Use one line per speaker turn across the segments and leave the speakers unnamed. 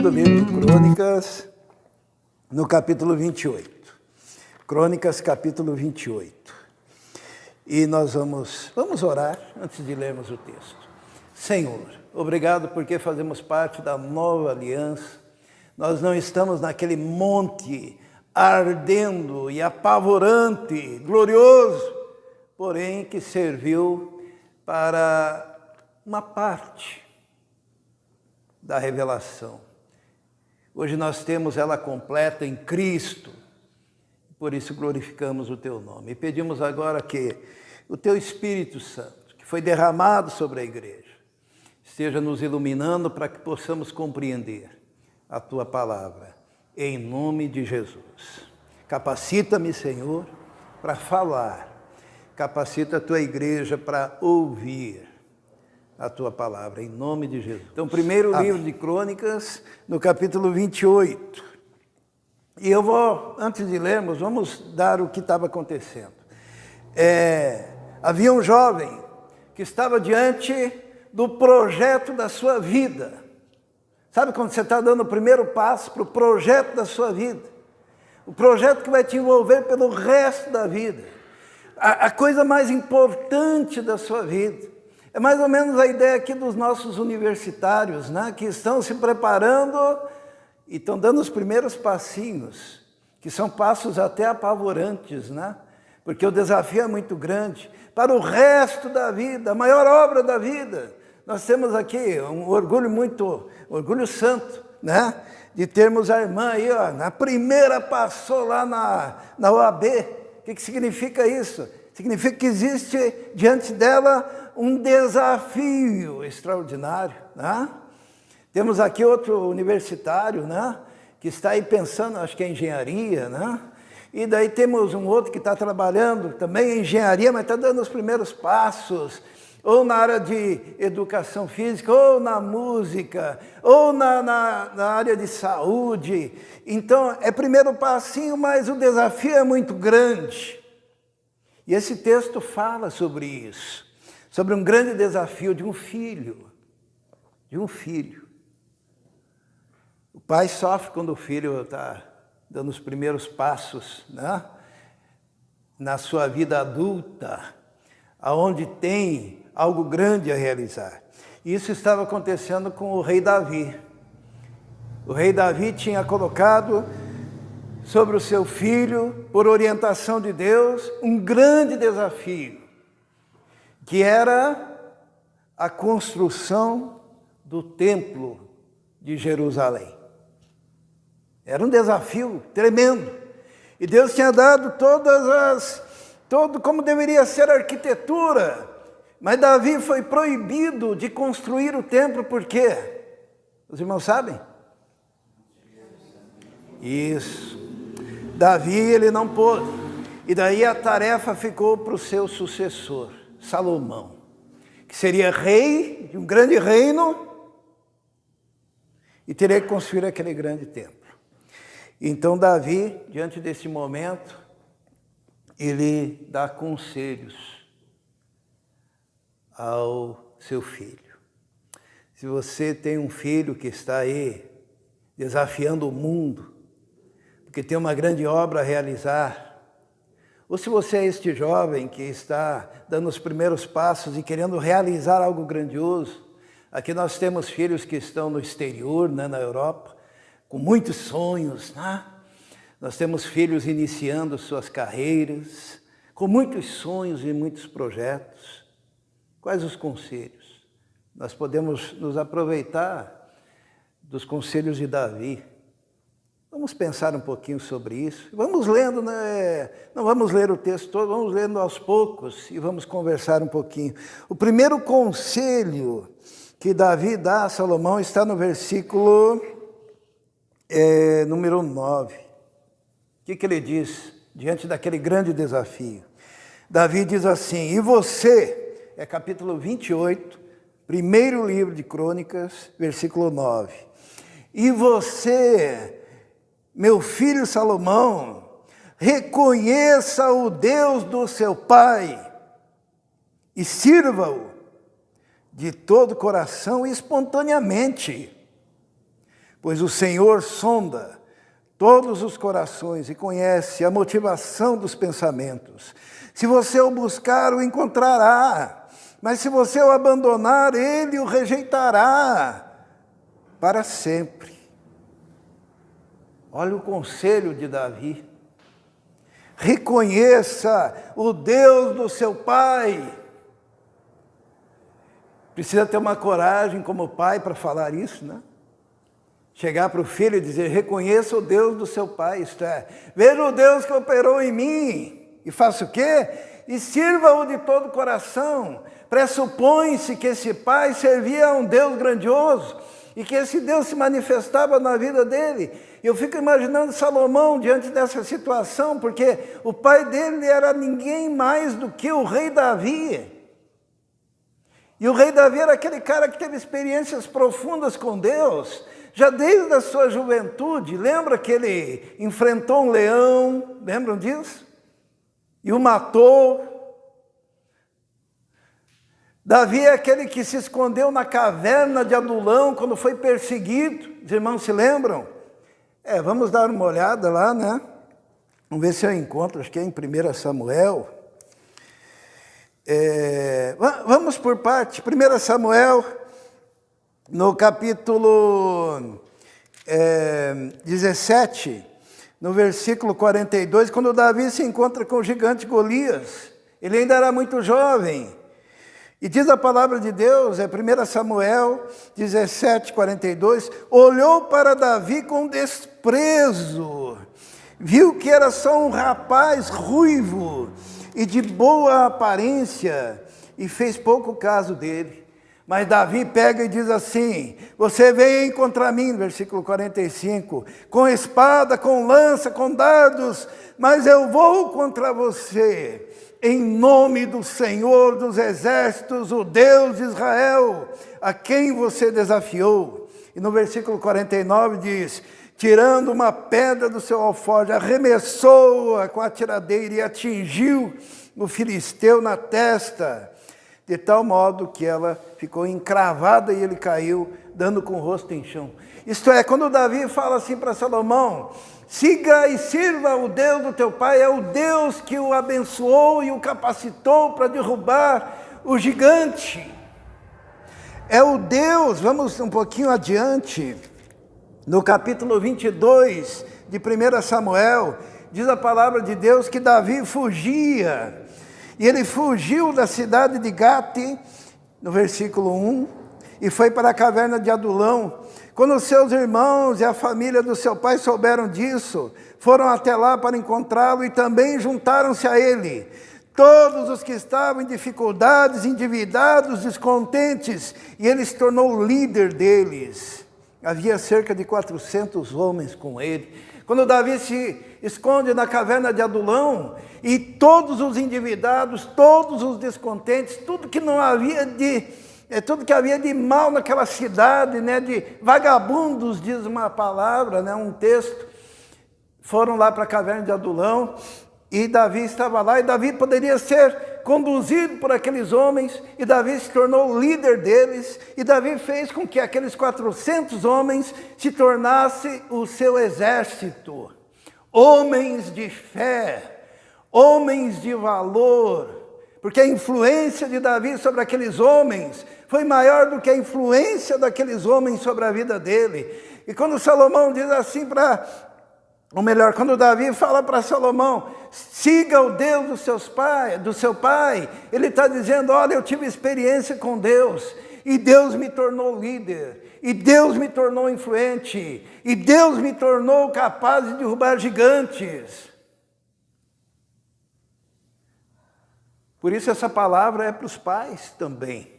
segundo livro de Crônicas, no capítulo 28. Crônicas, capítulo 28. E nós vamos orar antes de lermos o texto. Senhor, obrigado porque fazemos parte da nova aliança. Nós não estamos naquele monte ardendo e apavorante, glorioso, porém que serviu para uma parte da revelação. Hoje nós temos ela completa em Cristo, por isso glorificamos o Teu nome. E pedimos agora que o Teu Espírito Santo, que foi derramado sobre a igreja, esteja nos iluminando para que possamos compreender a Tua palavra, em nome de Jesus. Capacita-me, Senhor, para falar, capacita a Tua igreja para ouvir a Tua palavra, em nome de Jesus. Então, primeiro livro de Crônicas, no capítulo 28. E eu vou, antes de lermos, vamos dar o que estava acontecendo. Havia um jovem que estava diante do projeto da sua vida. Sabe quando você está dando o primeiro passo para o projeto da sua vida? O projeto que vai te envolver pelo resto da vida. A coisa mais importante da sua vida. É mais ou menos a ideia aqui dos nossos universitários, né? Que estão se preparando e estão dando os primeiros passinhos, que são passos até apavorantes, né? Porque o desafio é muito grande. Para o resto da vida, a maior obra da vida. Nós temos aqui um orgulho santo, né? De termos a irmã aí, ó, na primeira passou lá na OAB. O que significa isso? Significa que existe diante dela um desafio extraordinário, né? Temos aqui outro universitário, né? Que está aí pensando, acho que é engenharia, né? E daí temos um outro que está trabalhando também em engenharia, mas está dando os primeiros passos, ou na área de educação física, ou na música, ou na área de saúde. Então, é primeiro passinho, mas o desafio é muito grande. E esse texto fala sobre isso, sobre um grande desafio de um filho, O pai sofre quando o filho está dando os primeiros passos, né? Na sua vida adulta, aonde tem algo grande a realizar. Isso estava acontecendo com o rei Davi. O rei Davi tinha colocado sobre o seu filho, por orientação de Deus, um grande desafio, que era a construção do templo de Jerusalém. Era um desafio tremendo. E Deus tinha dado todo como deveria ser a arquitetura. Mas Davi foi proibido de construir o templo, por quê? Os irmãos sabem? Isso. Davi, ele não pôde. E daí a tarefa ficou para o seu sucessor, Salomão, que seria rei de um grande reino e teria que construir aquele grande templo. Então Davi, diante desse momento, ele dá conselhos ao seu filho. Se você tem um filho que está aí desafiando o mundo, porque tem uma grande obra a realizar, ou se você é este jovem que está dando os primeiros passos e querendo realizar algo grandioso, aqui nós temos filhos que estão no exterior, né, na Europa, com muitos sonhos, né? Nós temos filhos iniciando suas carreiras, com muitos sonhos e muitos projetos. Quais os conselhos? Nós podemos nos aproveitar dos conselhos de Davi. Vamos pensar um pouquinho sobre isso. Vamos lendo, né? Não vamos ler o texto todo, vamos lendo aos poucos e vamos conversar um pouquinho. O primeiro conselho que Davi dá a Salomão está no versículo número 9. O que ele diz diante daquele grande desafio? Davi diz assim: e você, capítulo 28, primeiro livro de Crônicas, versículo 9. E você, meu filho Salomão, reconheça o Deus do seu pai e sirva-o de todo o coração e espontaneamente, Pois o Senhor sonda todos os corações e conhece a motivação dos pensamentos. Se você o buscar, o encontrará. Mas se você o abandonar, ele o rejeitará para sempre. Olha o conselho de Davi. Reconheça o Deus do seu pai. Precisa ter uma coragem como pai para falar isso, né? Chegar para o filho e dizer, reconheça o Deus do seu pai, isto é, veja o Deus que operou em mim, e faça o quê? E sirva-o de todo o coração. Pressupõe-se que esse pai servia a um Deus grandioso, e que esse Deus se manifestava na vida dele. Eu fico imaginando Salomão diante dessa situação, porque o pai dele era ninguém mais do que o rei Davi. E o rei Davi era aquele cara que teve experiências profundas com Deus, já desde a sua juventude. Lembra que ele enfrentou um leão, lembram disso? E o matou. Davi é aquele que se escondeu na caverna de Adulão quando foi perseguido. Os irmãos se lembram? Vamos dar uma olhada lá, né? Vamos ver se eu encontro, acho que é em 1 Samuel. Vamos por parte. 1 Samuel, no capítulo 17, no versículo 42, quando Davi se encontra com o gigante Golias. Ele ainda era muito jovem. E diz a palavra de Deus, 1 Samuel 17, 42, olhou para Davi com desprezo, viu que era só um rapaz ruivo e de boa aparência, e fez pouco caso dele. Mas Davi pega e diz assim, você vem contra mim, versículo 45, com espada, com lança, com dardos, mas eu vou contra você, em nome do Senhor dos Exércitos, o Deus de Israel, a quem você desafiou. E no versículo 49 diz, tirando uma pedra do seu alforje, arremessou-a com a tiradeira e atingiu o filisteu na testa, de tal modo que ela ficou encravada e ele caiu, dando com o rosto em chão. Isto é, quando Davi fala assim para Salomão, siga e sirva o Deus do teu pai, é o Deus que o abençoou e o capacitou para derrubar o gigante. É o Deus, vamos um pouquinho adiante, no capítulo 22 de 1 Samuel, diz a palavra de Deus que Davi fugia, e ele fugiu da cidade de Gate, no versículo 1, e foi para a caverna de Adulão. Quando os seus irmãos e a família do seu pai souberam disso, foram até lá para encontrá-lo e também juntaram-se a ele. Todos os que estavam em dificuldades, endividados, descontentes, e ele se tornou o líder deles. Havia cerca de 400 homens com ele. Quando Davi se esconde na caverna de Adulão, e todos os endividados, todos os descontentes, tudo que havia de mal naquela cidade, né, de vagabundos, diz uma palavra, né, um texto, foram lá para a caverna de Adulão, e Davi estava lá, e Davi poderia ser conduzido por aqueles homens, e Davi se tornou o líder deles, e Davi fez com que aqueles 400 homens se tornassem o seu exército, homens de fé, homens de valor, porque a influência de Davi sobre aqueles homens foi maior do que a influência daqueles homens sobre a vida dele. E quando Salomão diz assim quando Davi fala para Salomão, siga o Deus do seu pai, ele está dizendo, olha, eu tive experiência com Deus, e Deus me tornou líder, e Deus me tornou influente, e Deus me tornou capaz de derrubar gigantes. Por isso essa palavra é para os pais também.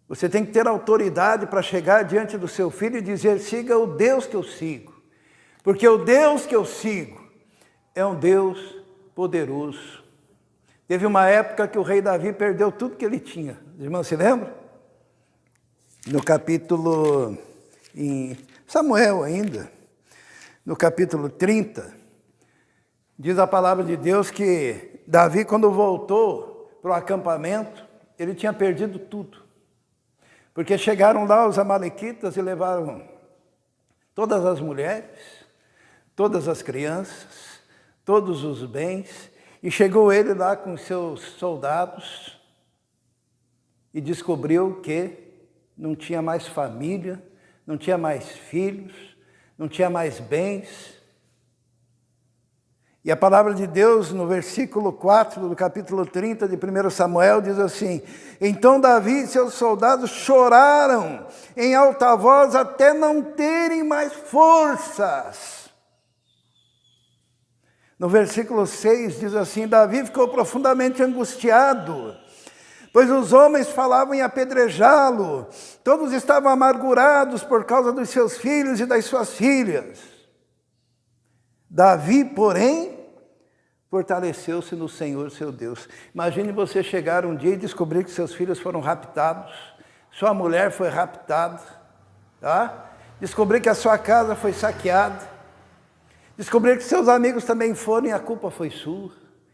Você tem que ter autoridade para chegar diante do seu filho e dizer, siga o Deus que eu sigo. Porque o Deus que eu sigo é um Deus poderoso. Teve uma época que o rei Davi perdeu tudo que ele tinha. Os irmãos se lembram? No capítulo, em Samuel ainda, no capítulo 30, diz a palavra de Deus que Davi, quando voltou para o acampamento, ele tinha perdido tudo. Porque chegaram lá os amalequitas e levaram todas as mulheres, todas as crianças, todos os bens, e chegou ele lá com seus soldados e descobriu que não tinha mais família, não tinha mais filhos, não tinha mais bens. E a palavra de Deus, no versículo 4 do capítulo 30 de 1 Samuel, diz assim: então Davi e seus soldados choraram em alta voz até não terem mais forças. No versículo 6 diz assim: Davi ficou profundamente angustiado, pois os homens falavam em apedrejá-lo, todos estavam amargurados por causa dos seus filhos e das suas filhas. Davi, porém, fortaleceu-se no Senhor, seu Deus. Imagine você chegar um dia e descobrir que seus filhos foram raptados, sua mulher foi raptada, tá? Descobrir que a sua casa foi saqueada, descobrir que seus amigos também foram e a culpa foi sua.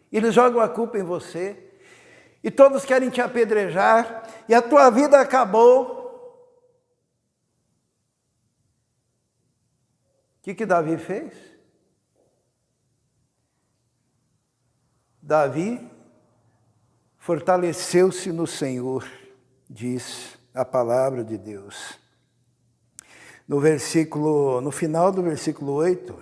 Eles jogam a culpa em você. E todos querem te apedrejar, e a tua vida acabou. O que Davi fez? Davi fortaleceu-se no Senhor, diz a palavra de Deus. No final do versículo 8,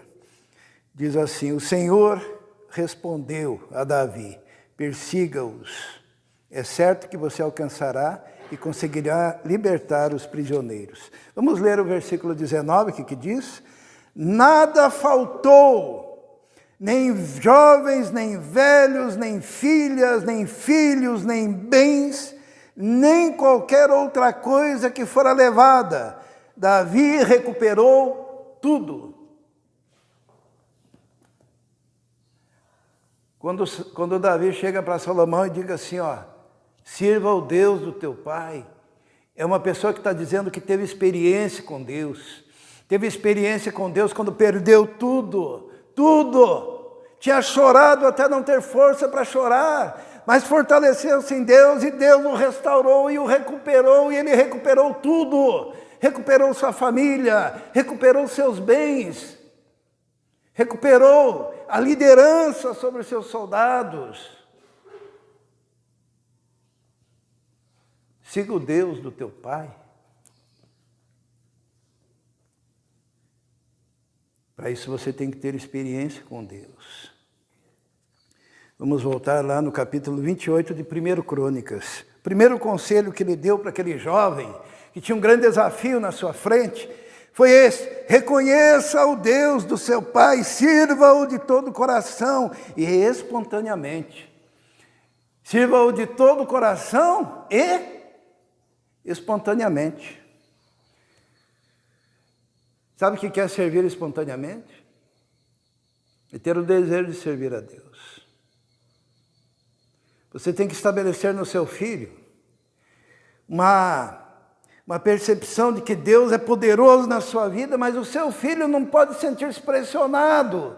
diz assim: o Senhor respondeu a Davi: persiga-os. É certo que você alcançará e conseguirá libertar os prisioneiros. Vamos ler o versículo 19, que diz: nada faltou, nem jovens, nem velhos, nem filhas, nem filhos, nem bens, nem qualquer outra coisa que fora levada. Davi recuperou tudo. Quando Davi chega para Salomão e diga assim, sirva ao Deus do teu pai, é uma pessoa que está dizendo que teve experiência com Deus. Teve experiência com Deus quando perdeu tudo, tinha chorado até não ter força para chorar, mas fortaleceu-se em Deus e Deus o restaurou e o recuperou, e ele recuperou tudo, recuperou sua família, recuperou seus bens, recuperou a liderança sobre os seus soldados. Siga o Deus do teu pai. Para isso você tem que ter experiência com Deus. Vamos voltar lá no capítulo 28 de 1 Crônicas. O primeiro conselho que ele deu para aquele jovem, que tinha um grande desafio na sua frente, foi esse: reconheça o Deus do seu pai, sirva-o de todo o coração e espontaneamente. Sirva-o de todo o coração e espontaneamente. Sabe o que é servir espontaneamente? É ter o desejo de servir a Deus. Você tem que estabelecer no seu filho uma percepção de que Deus é poderoso na sua vida, mas o seu filho não pode sentir-se pressionado,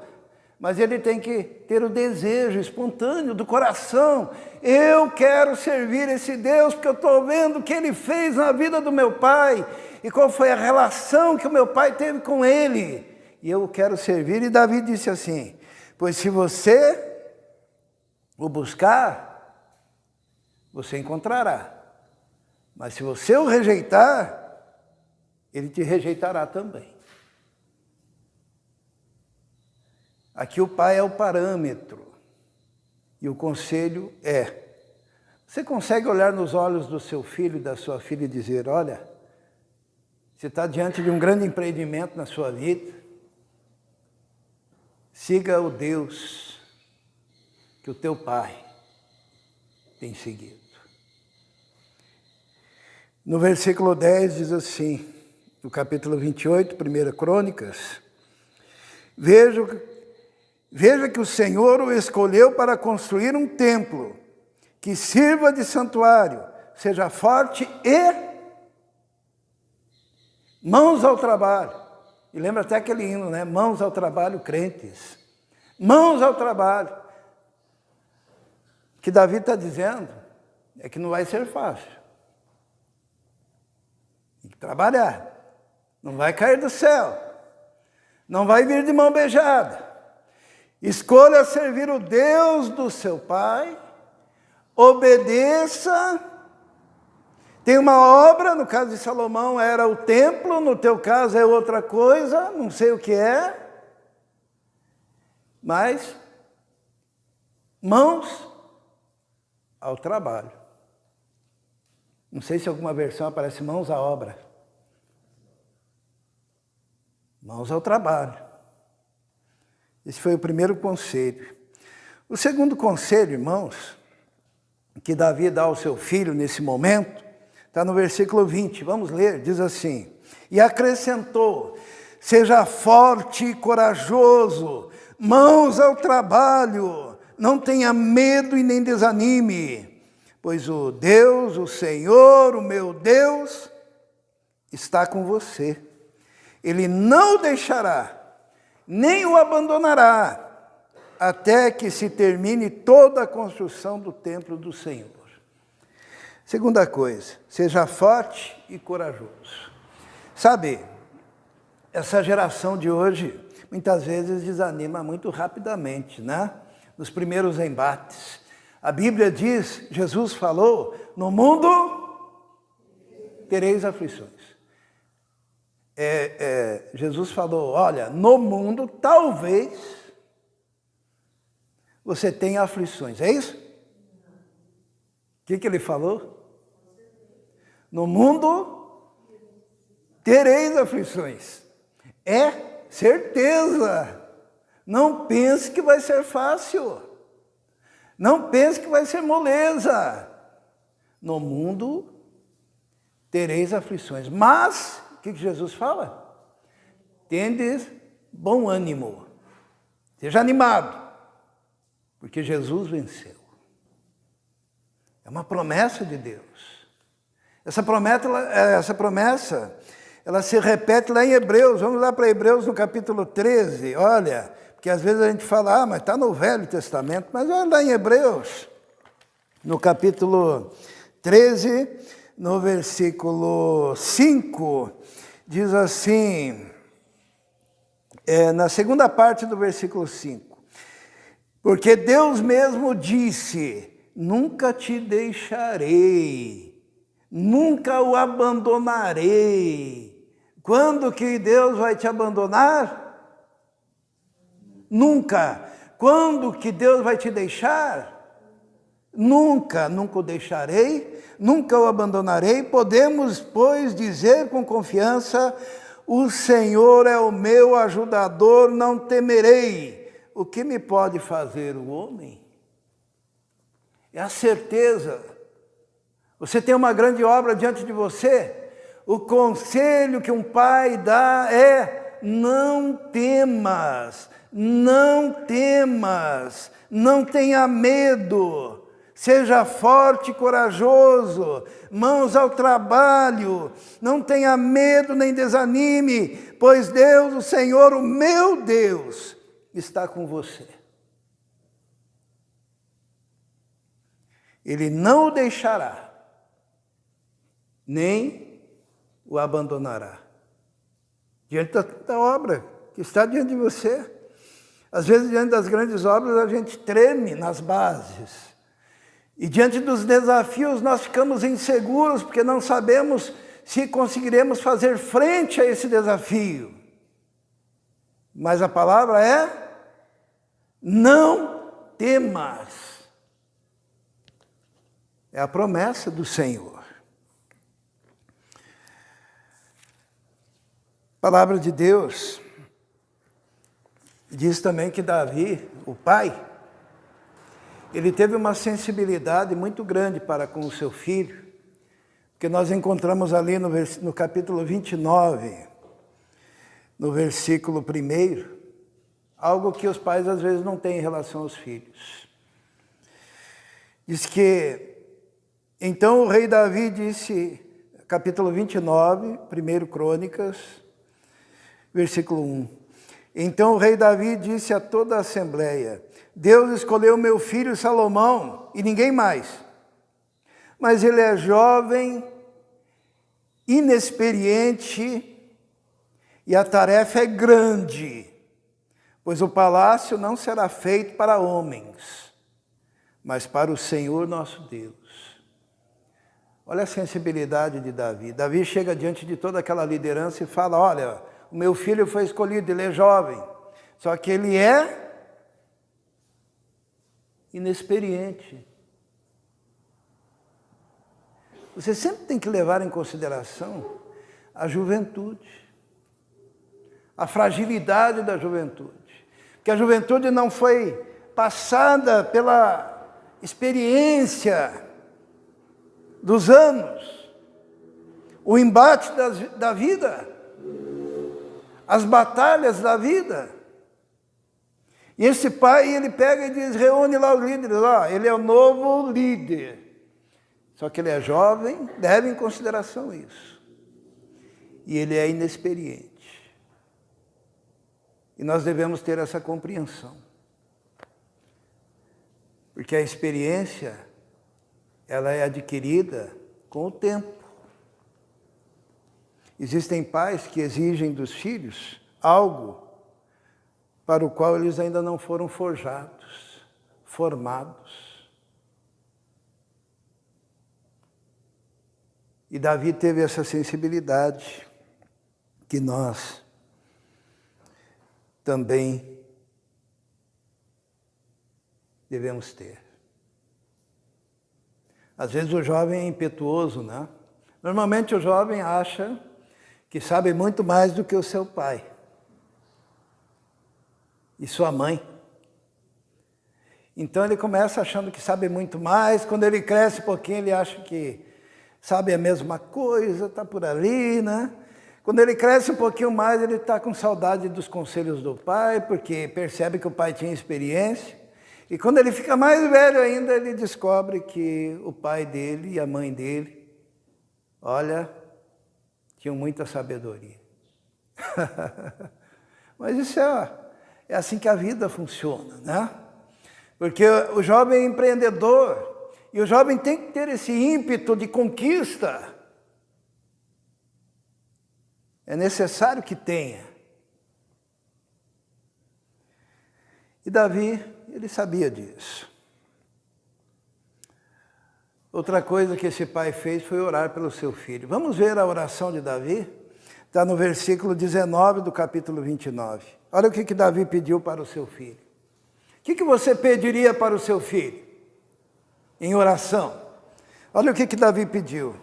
mas ele tem que ter o desejo espontâneo do coração. Eu quero servir esse Deus porque eu estou vendo o que Ele fez na vida do meu pai e qual foi a relação que o meu pai teve com Ele. E eu quero servir. E Davi disse assim: pois se você o buscar, você encontrará. Mas se você o rejeitar, Ele te rejeitará também. Aqui o pai é o parâmetro. E o conselho é: você consegue olhar nos olhos do seu filho e da sua filha e dizer: olha, você está diante de um grande empreendimento na sua vida, siga o Deus que o teu pai tem seguido. No versículo 10 diz assim, no capítulo 28, 1 Crônicas: Veja que o Senhor o escolheu para construir um templo que sirva de santuário, seja forte e mãos ao trabalho. E lembra até aquele hino, né? Mãos ao trabalho, crentes. Mãos ao trabalho. O que Davi está dizendo é que não vai ser fácil. Tem que trabalhar. Não vai cair do céu. Não vai vir de mão beijada. Escolha servir o Deus do seu pai, obedeça. Tem uma obra, no caso de Salomão era o templo, no teu caso é outra coisa, não sei o que é. Mas, mãos ao trabalho. Não sei se alguma versão aparece mãos à obra. Mãos ao trabalho. Esse foi o primeiro conselho. O segundo conselho, irmãos, que Davi dá ao seu filho nesse momento, está no versículo 20. Vamos ler, diz assim: e acrescentou: seja forte e corajoso, mãos ao trabalho, não tenha medo e nem desanime, pois o Deus, o Senhor, o meu Deus, está com você. Ele não o deixará, nem o abandonará, até que se termine toda a construção do templo do Senhor. Segunda coisa, seja forte e corajoso. Sabe, essa geração de hoje, muitas vezes desanima muito rapidamente, né? Nos primeiros embates. A Bíblia diz, Jesus falou, no mundo tereis aflições. Jesus falou, olha, no mundo talvez você tenha aflições, é isso? O que ele falou? No mundo tereis aflições. É certeza. Não pense que vai ser fácil. Não pense que vai ser moleza. No mundo tereis aflições. Mas, o que Jesus fala? Tendes bom ânimo. Seja animado. Porque Jesus venceu. É uma promessa de Deus. Essa promessa, ela se repete lá em Hebreus. Vamos lá para Hebreus no capítulo 13. Olha, porque às vezes a gente fala, mas está no Velho Testamento. Mas olha lá em Hebreus, no capítulo 13, no versículo 5, diz assim, na segunda parte do versículo 5. Porque Deus mesmo disse, nunca te deixarei, nunca o abandonarei. Quando que Deus vai te abandonar? Nunca. Quando que Deus vai te deixar? Nunca, nunca o deixarei, nunca o abandonarei. Podemos, pois, dizer com confiança, o Senhor é o meu ajudador, não temerei. O que me pode fazer o homem? É a certeza. Você tem uma grande obra diante de você. O conselho que um pai dá é: não temas, não temas, não tenha medo. Seja forte e corajoso, mãos ao trabalho, não tenha medo nem desanime, pois Deus, o Senhor, o meu Deus, está com você. Ele não o deixará, nem o abandonará. Diante da obra que está diante de você. Às vezes, diante das grandes obras, a gente treme nas bases. E diante dos desafios, nós ficamos inseguros, porque não sabemos se conseguiremos fazer frente a esse desafio. Mas a palavra é: não temas. É a promessa do Senhor. A palavra de Deus diz também que Davi, o pai, ele teve uma sensibilidade muito grande para com o seu filho, que nós encontramos ali no capítulo 29, no versículo 1, algo que os pais às vezes não têm em relação aos filhos. Diz que, então o rei Davi disse, capítulo 29, 1 Crônicas, versículo 1. Então o rei Davi disse a toda a assembleia: Deus escolheu meu filho Salomão e ninguém mais. Mas ele é jovem, inexperiente E a tarefa é grande, pois o palácio não será feito para homens, mas para o Senhor nosso Deus. Olha a sensibilidade de Davi. Davi chega diante de toda aquela liderança e fala, olha, o meu filho foi escolhido, ele é jovem, só que ele é inexperiente. Você sempre tem que levar em consideração a juventude, a fragilidade da juventude. Porque a juventude não foi passada pela experiência dos anos, o embate da vida, as batalhas da vida. E esse pai, ele pega e diz, reúne lá os líderes, ele é o novo líder. Só que ele é jovem, leve em consideração isso. E ele é inexperiente. E nós devemos ter essa compreensão. Porque a experiência, ela é adquirida com o tempo. Existem pais que exigem dos filhos algo para o qual eles ainda não foram forjados, formados. E Davi teve essa sensibilidade que nós também devemos ter. Às vezes o jovem é impetuoso, né? Normalmente o jovem acha que sabe muito mais do que o seu pai e sua mãe. Então ele começa achando que sabe muito mais, quando ele cresce um pouquinho ele acha que sabe a mesma coisa, está por ali, né? Quando ele cresce um pouquinho mais, ele está com saudade dos conselhos do pai, porque percebe que o pai tinha experiência. E quando ele fica mais velho ainda, ele descobre que o pai dele e a mãe dele, olha, tinham muita sabedoria. Mas isso é assim que a vida funciona, né? Porque o jovem é empreendedor, e o jovem tem que ter esse ímpeto de conquista. É necessário que tenha. E Davi, ele sabia disso. Outra coisa que esse pai fez foi orar pelo seu filho. Vamos ver a oração de Davi? Está no versículo 19 do capítulo 29. Olha o que Davi pediu para o seu filho. O que você pediria para o seu filho? Em oração. Olha o que Davi pediu.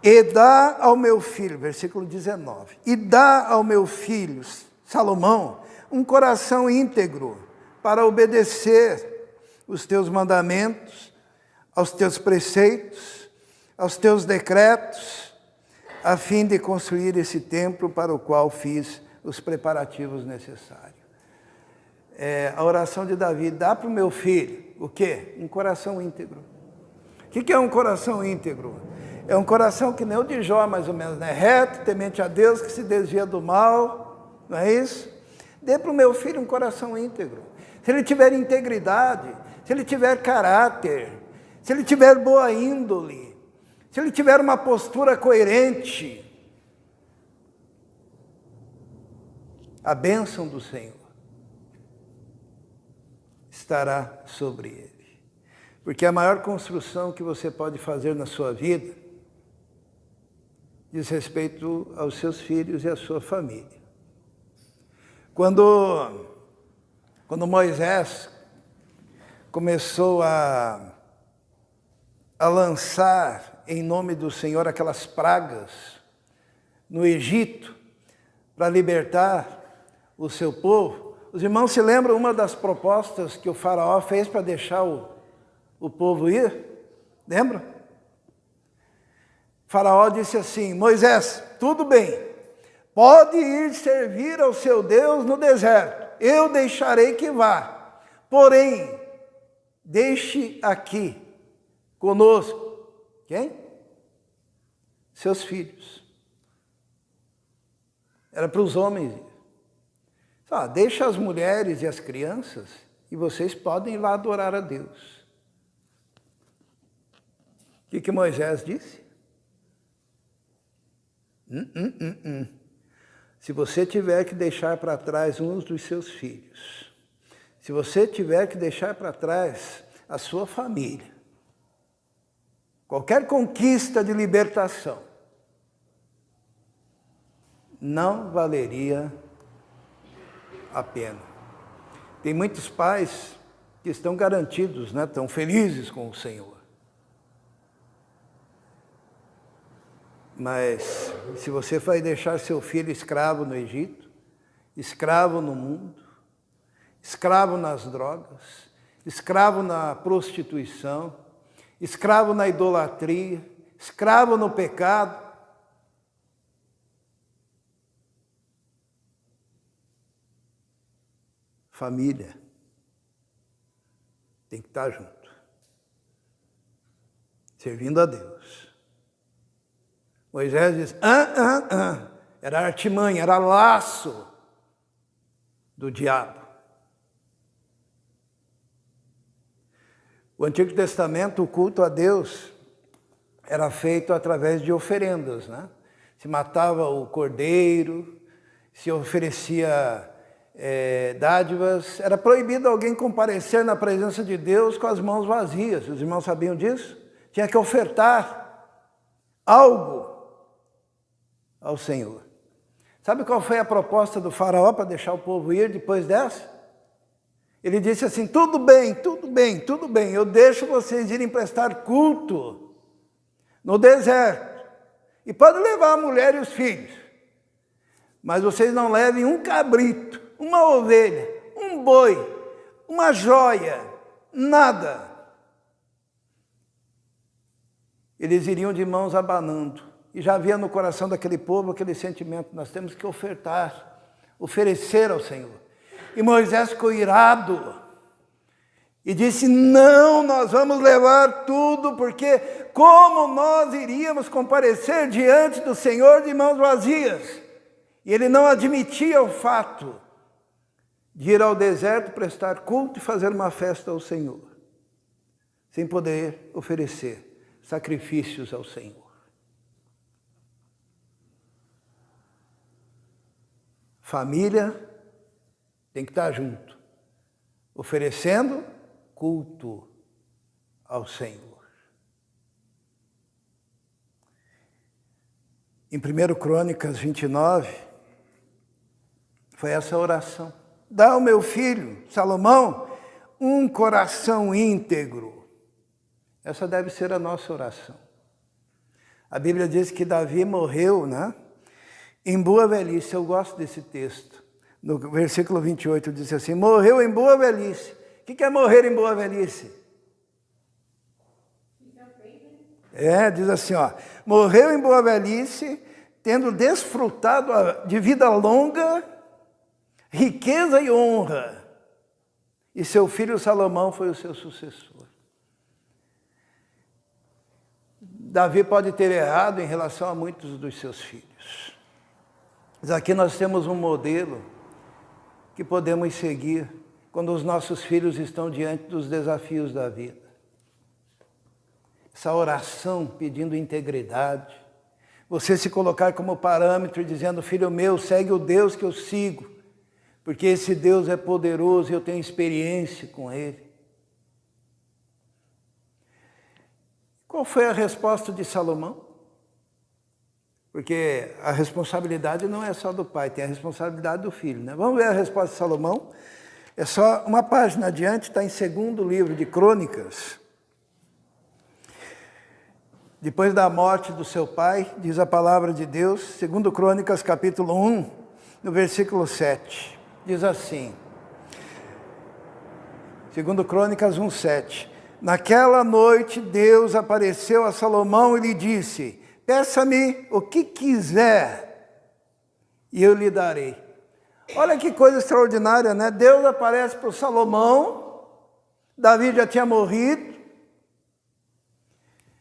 E dá ao meu filho, versículo 19, e dá ao meu filho, Salomão, um coração íntegro para obedecer os teus mandamentos, aos teus preceitos, aos teus decretos, a fim de construir esse templo para o qual fiz os preparativos necessários. A oração de Davi, dá para o meu filho, o quê? Um coração íntegro. O que é um coração íntegro? É um coração que nem o de Jó, mais ou menos, né? Reto, temente a Deus, que se desvia do mal, não é isso? Dê para o meu filho um coração íntegro. Se ele tiver integridade, se ele tiver caráter, se ele tiver boa índole, se ele tiver uma postura coerente, a bênção do Senhor estará sobre ele. Porque a maior construção que você pode fazer na sua vida diz respeito aos seus filhos e à sua família. Quando Moisés começou a lançar em nome do Senhor aquelas pragas no Egito para libertar o seu povo, os irmãos se lembram uma das propostas que o faraó fez para deixar o povo ir? Lembra? O faraó disse assim, Moisés, tudo bem, pode ir servir ao seu Deus no deserto, eu deixarei que vá, porém, deixe aqui conosco, quem? Seus filhos. Era para os homens. Deixa as mulheres e as crianças e vocês podem ir lá adorar a Deus. O que Moisés disse? Se você tiver que deixar para trás uns dos seus filhos, se você tiver que deixar para trás a sua família, qualquer conquista de libertação, não valeria a pena. Tem muitos pais que estão garantidos, né? Estão felizes com o Senhor. Mas se você vai deixar seu filho escravo no Egito, escravo no mundo, escravo nas drogas, escravo na prostituição, escravo na idolatria, escravo no pecado, família tem que estar junto, servindo a Deus. Moisés diz, era artimanha, era laço do diabo. O Antigo Testamento, o culto a Deus era feito através de oferendas, né? Se matava o cordeiro, se oferecia dádivas, era proibido alguém comparecer na presença de Deus com as mãos vazias. Os irmãos sabiam disso? Tinha que ofertar algo ao Senhor. Sabe qual foi a proposta do faraó para deixar o povo ir depois dessa? Ele disse assim, tudo bem, eu deixo vocês irem prestar culto no deserto. E pode levar a mulher e os filhos. Mas vocês não levem um cabrito, uma ovelha, um boi, uma joia, nada. Eles iriam de mãos abanando. E já havia no coração daquele povo aquele sentimento, nós temos que ofertar, oferecer ao Senhor. E Moisés ficou irado e disse, não, nós vamos levar tudo, porque como nós iríamos comparecer diante do Senhor de mãos vazias? E ele não admitia o fato de ir ao deserto, prestar culto e fazer uma festa ao Senhor, sem poder oferecer sacrifícios ao Senhor. Família tem que estar junto, oferecendo culto ao Senhor. Em 1 Crônicas 29, foi essa oração. Dá ao meu filho, Salomão, um coração íntegro. Essa deve ser a nossa oração. A Bíblia diz que Davi morreu, né? Em boa velhice. Eu gosto desse texto. No versículo 28 diz assim, morreu em boa velhice. O que é morrer em boa velhice? Diz assim, ó, morreu em boa velhice, tendo desfrutado de vida longa, riqueza e honra. E seu filho Salomão foi o seu sucessor. Davi pode ter errado em relação a muitos dos seus filhos. Mas aqui nós temos um modelo que podemos seguir quando os nossos filhos estão diante dos desafios da vida. Essa oração pedindo integridade, você se colocar como parâmetro dizendo, filho meu, segue o Deus que eu sigo, porque esse Deus é poderoso e eu tenho experiência com Ele. Qual foi a resposta de Salomão? Porque a responsabilidade não é só do pai, tem a responsabilidade do filho, né? Vamos ver a resposta de Salomão. É só uma página adiante, está em 2º livro de Crônicas. Depois da morte do seu pai, diz a palavra de Deus, 2 Crônicas capítulo 1, no versículo 7. Diz assim, 2 Crônicas 1, 7. Naquela noite Deus apareceu a Salomão e lhe disse, peça-me o que quiser e eu lhe darei. Olha que coisa extraordinária, né? Deus aparece para o Salomão, Davi já tinha morrido,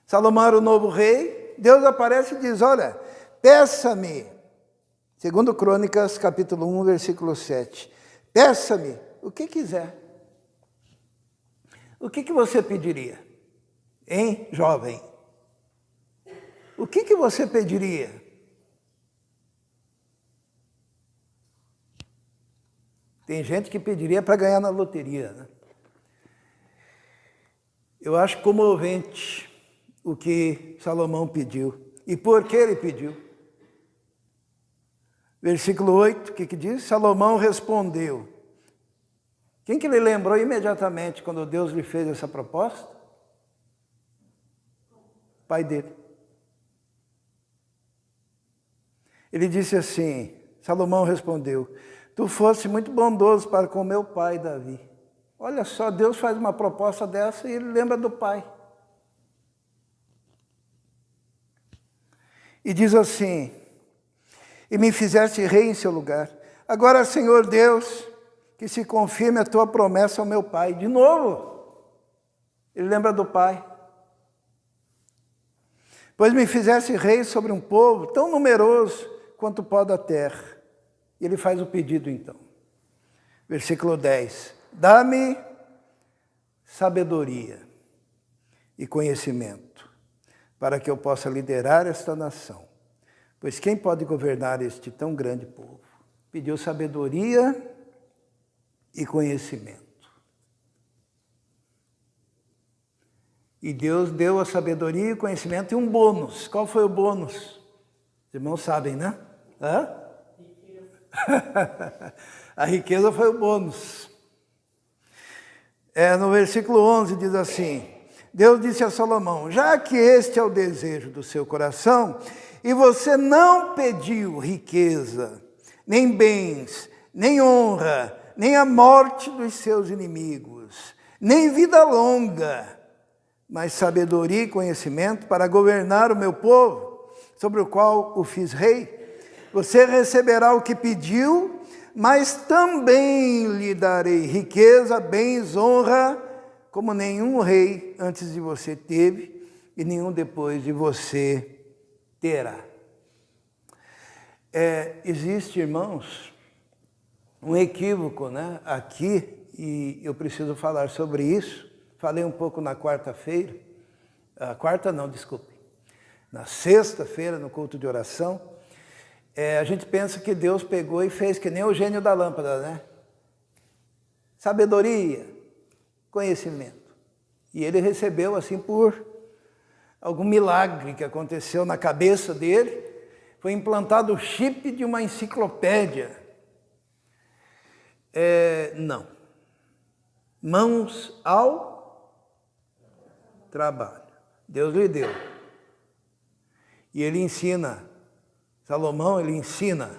Salomão era o novo rei, Deus aparece e diz, olha, peça-me, 2 Crônicas capítulo 1, versículo 7, peça-me o que quiser. O que você pediria? Hein, jovem? O que você pediria? Tem gente que pediria para ganhar na loteria, né? Eu acho comovente o que Salomão pediu. E por que ele pediu? Versículo 8, o que diz? Salomão respondeu. Quem que ele lembrou imediatamente quando Deus lhe fez essa proposta? O pai dele. Ele disse assim, Salomão respondeu, tu foste muito bondoso para com meu pai Davi. Olha só, Deus faz uma proposta dessa e ele lembra do pai. E diz assim, e me fizeste rei em seu lugar. Agora, Senhor Deus, que se confirme a tua promessa ao meu pai. De novo, ele lembra do pai. Pois me fizeste rei sobre um povo tão numeroso quanto o pó da terra. E ele faz o pedido então. Versículo 10. Dá-me sabedoria e conhecimento, para que eu possa liderar esta nação. Pois quem pode governar este tão grande povo? Pediu sabedoria e conhecimento. E Deus deu a sabedoria e o conhecimento e um bônus. Qual foi o bônus? Os irmãos sabem, né? Hã? A riqueza foi o bônus. No versículo 11 diz assim, Deus disse a Salomão, já que este é o desejo do seu coração, e você não pediu riqueza, nem bens, nem honra, nem a morte dos seus inimigos, nem vida longa, mas sabedoria e conhecimento para governar o meu povo, sobre o qual o fiz rei, você receberá o que pediu, mas também lhe darei riqueza, bens, honra, como nenhum rei antes de você teve e nenhum depois de você terá. Existe, irmãos, um equívoco, né, aqui, e eu preciso falar sobre isso. Falei um pouco na quarta-feira, na sexta-feira, no culto de oração. A gente pensa que Deus pegou e fez que nem o gênio da lâmpada, né? Sabedoria, conhecimento. E ele recebeu assim por algum milagre que aconteceu na cabeça dele. Foi implantado o chip de uma enciclopédia. Não. Mãos ao trabalho. Deus lhe deu. E ele ensina. Salomão, ele ensina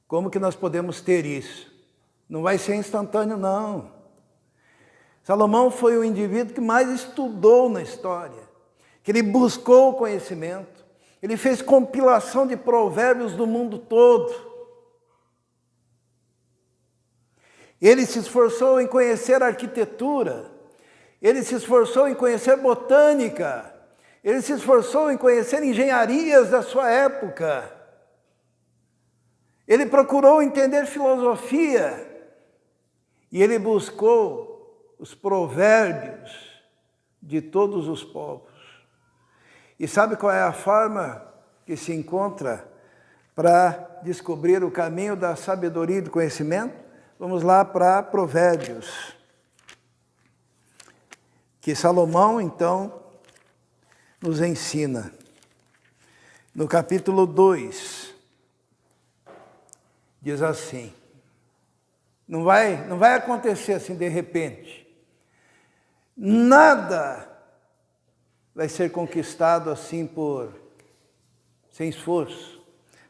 como que nós podemos ter isso. Não vai ser instantâneo, não. Salomão foi o indivíduo que mais estudou na história, que ele buscou o conhecimento, ele fez compilação de provérbios do mundo todo. Ele se esforçou em conhecer arquitetura, ele se esforçou em conhecer botânica, ele se esforçou em conhecer engenharias da sua época. Ele procurou entender filosofia. E ele buscou os provérbios de todos os povos. E sabe qual é a forma que se encontra para descobrir o caminho da sabedoria e do conhecimento? Vamos lá para Provérbios. Que Salomão, então, nos ensina. No capítulo 2, diz assim, não vai acontecer assim de repente. Nada vai ser conquistado assim sem esforço.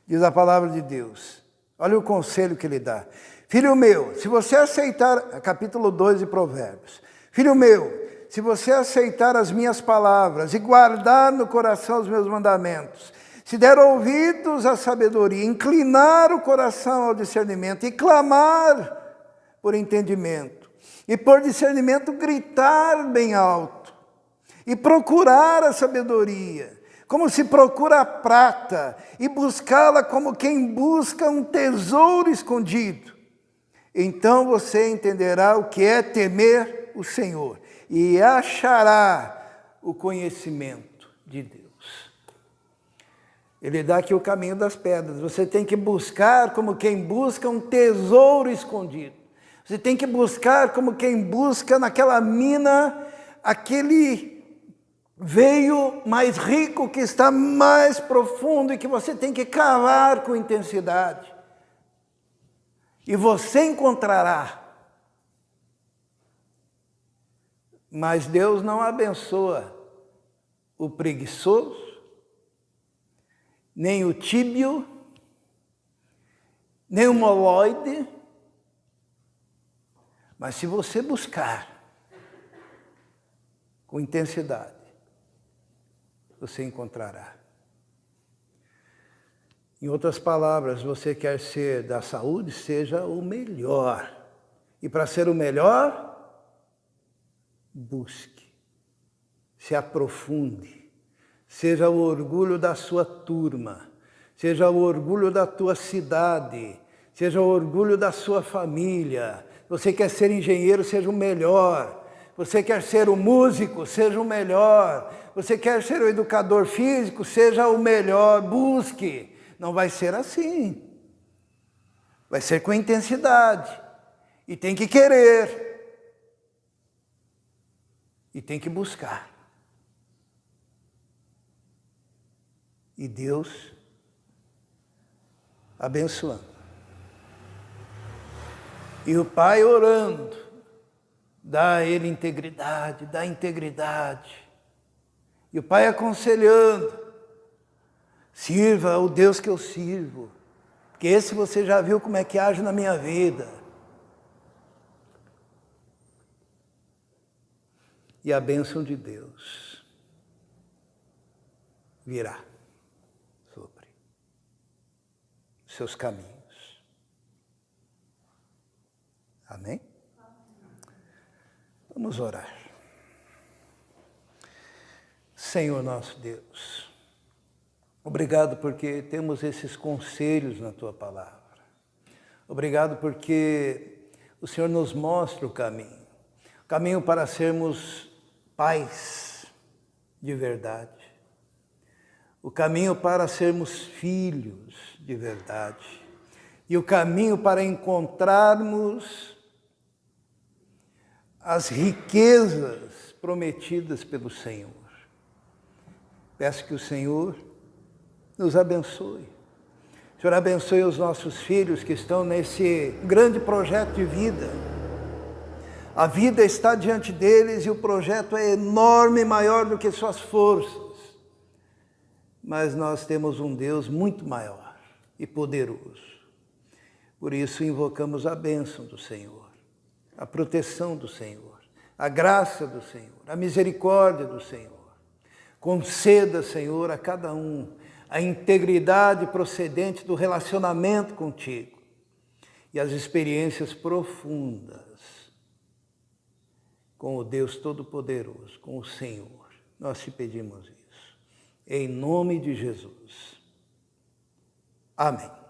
Diz a palavra de Deus. Olha o conselho que ele dá. Filho meu, se você aceitar, capítulo 2 de Provérbios. Filho meu, se você aceitar as minhas palavras e guardar no coração os meus mandamentos, se der ouvidos à sabedoria, inclinar o coração ao discernimento e clamar por entendimento, e por discernimento gritar bem alto, e procurar a sabedoria, como se procura a prata, e buscá-la como quem busca um tesouro escondido, então você entenderá o que é temer o Senhor, e achará o conhecimento de Deus. Ele dá aqui o caminho das pedras. Você tem que buscar como quem busca um tesouro escondido. Você tem que buscar como quem busca naquela mina aquele veio mais rico que está mais profundo e que você tem que cavar com intensidade. E você encontrará. Mas Deus não abençoa o preguiçoso, nem o tíbio, nem o moloide. Mas se você buscar com intensidade, você encontrará. Em outras palavras, você quer ser da saúde, seja o melhor. E para ser o melhor, busque, se aprofunde, seja o orgulho da sua turma, seja o orgulho da tua cidade, seja o orgulho da sua família. Você quer ser engenheiro, seja o melhor. Você quer ser o músico, seja o melhor. Você quer ser o educador físico, seja o melhor. Busque. Não vai ser assim. Vai ser com intensidade. E tem que querer. E tem que buscar. E Deus abençoando. E o Pai orando, dá a ele integridade, dá integridade. E o Pai aconselhando, sirva o Deus que eu sirvo, porque esse você já viu como é que age na minha vida. E a bênção de Deus virá sobre os seus caminhos. Amém? Vamos orar. Senhor nosso Deus, obrigado porque temos esses conselhos na Tua palavra. Obrigado porque o Senhor nos mostra o caminho para sermos pais de verdade, o caminho para sermos filhos de verdade e o caminho para encontrarmos as riquezas prometidas pelo Senhor. Peço que o Senhor nos abençoe. O Senhor abençoe os nossos filhos que estão nesse grande projeto de vida. A vida está diante deles e o projeto é enorme, maior do que suas forças. Mas nós temos um Deus muito maior e poderoso. Por isso invocamos a bênção do Senhor, a proteção do Senhor, a graça do Senhor, a misericórdia do Senhor. Conceda, Senhor, a cada um a integridade procedente do relacionamento contigo e as experiências profundas com o Deus Todo-Poderoso, com o Senhor. Nós te pedimos isso. Em nome de Jesus. Amém.